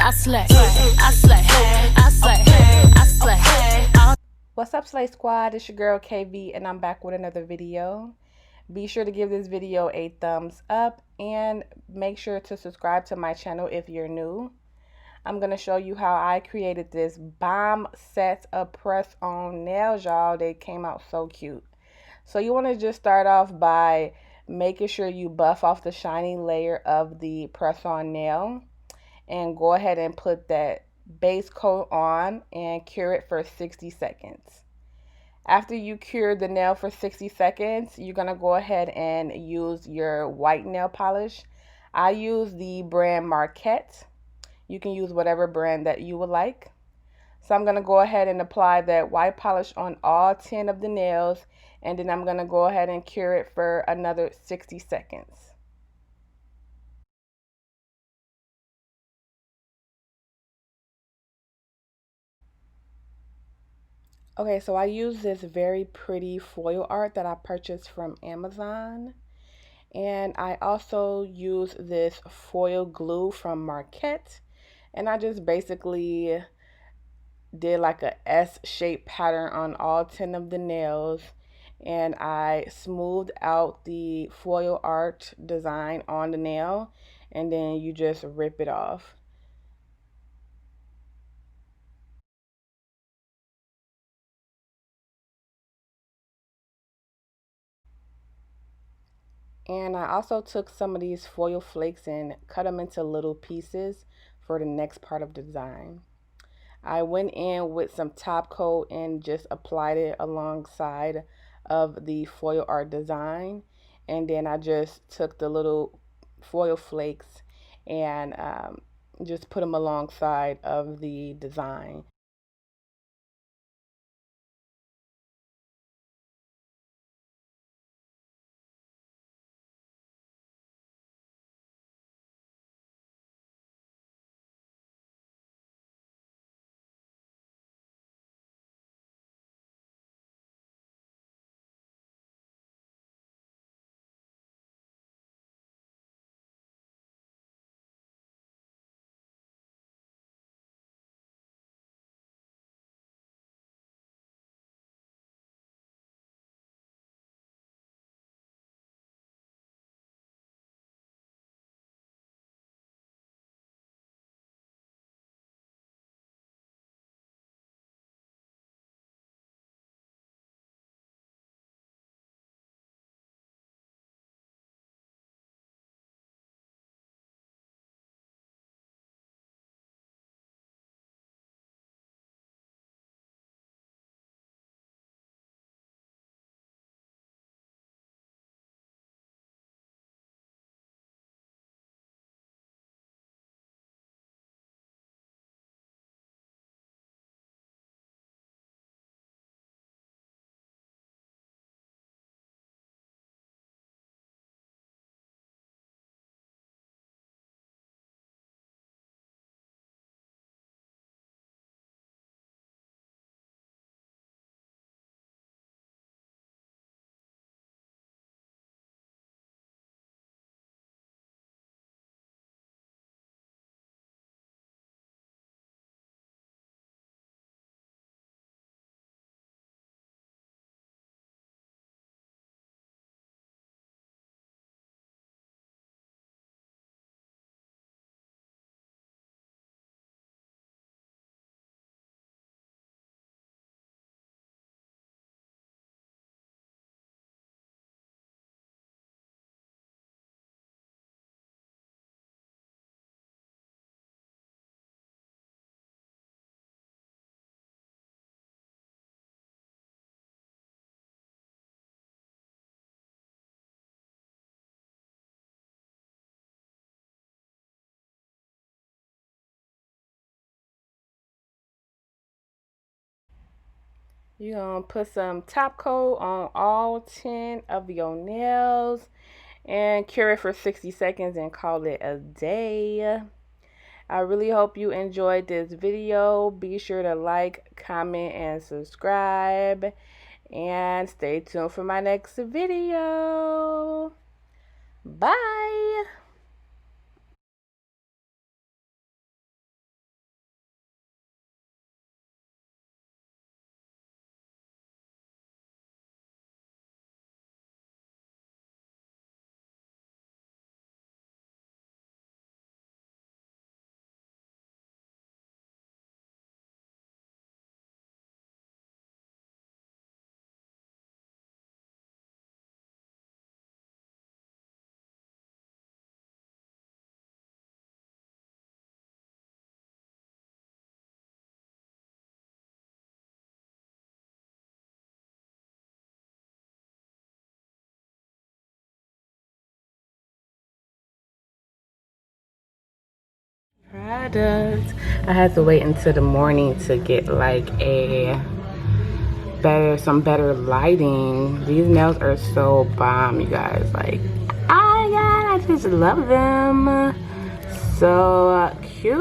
I slay, I slay, I slay, I slay. What's up, Slay Squad? It's your girl KV, and I'm back with another video. Be sure to give this video a thumbs up and make sure to subscribe to my channel if you're new. I'm going to show you how I created this bomb set of press-on nails, y'all. They came out so cute. So you want to just start off by making sure you buff off the shiny layer of the press-on nail and go ahead and put that base coat on and cure it for 60 seconds. After you cure the nail for 60 seconds, you're going to go ahead and use your white nail polish. I use the brand Marquette. You can use whatever brand that you would like. So I'm going to go ahead and apply that white polish on all 10 of the nails, and then I'm going to go ahead and cure it for another 60 seconds. Okay, so I use this very pretty foil art that I purchased from Amazon. And I also use this foil glue from Marquette. And I just basically did like a S-shaped pattern on all 10 of the nails. And I smoothed out the foil art design on the nail. And then you just rip it off. And I also took some of these foil flakes and cut them into little pieces for the next part of the design. I went in with some top coat and just applied it alongside of the foil art design. And then I just took the little foil flakes and just put them alongside of the design. You're going to put some top coat on all 10 of your nails and cure it for 60 seconds and call it a day. I really hope you enjoyed this video. Be sure to like, comment, and subscribe. And stay tuned for my next video. Bye. Product. I had to wait until the morning to get like some better lighting. These nails are so bomb, you guys. Like, oh my god, I just love them. So cute.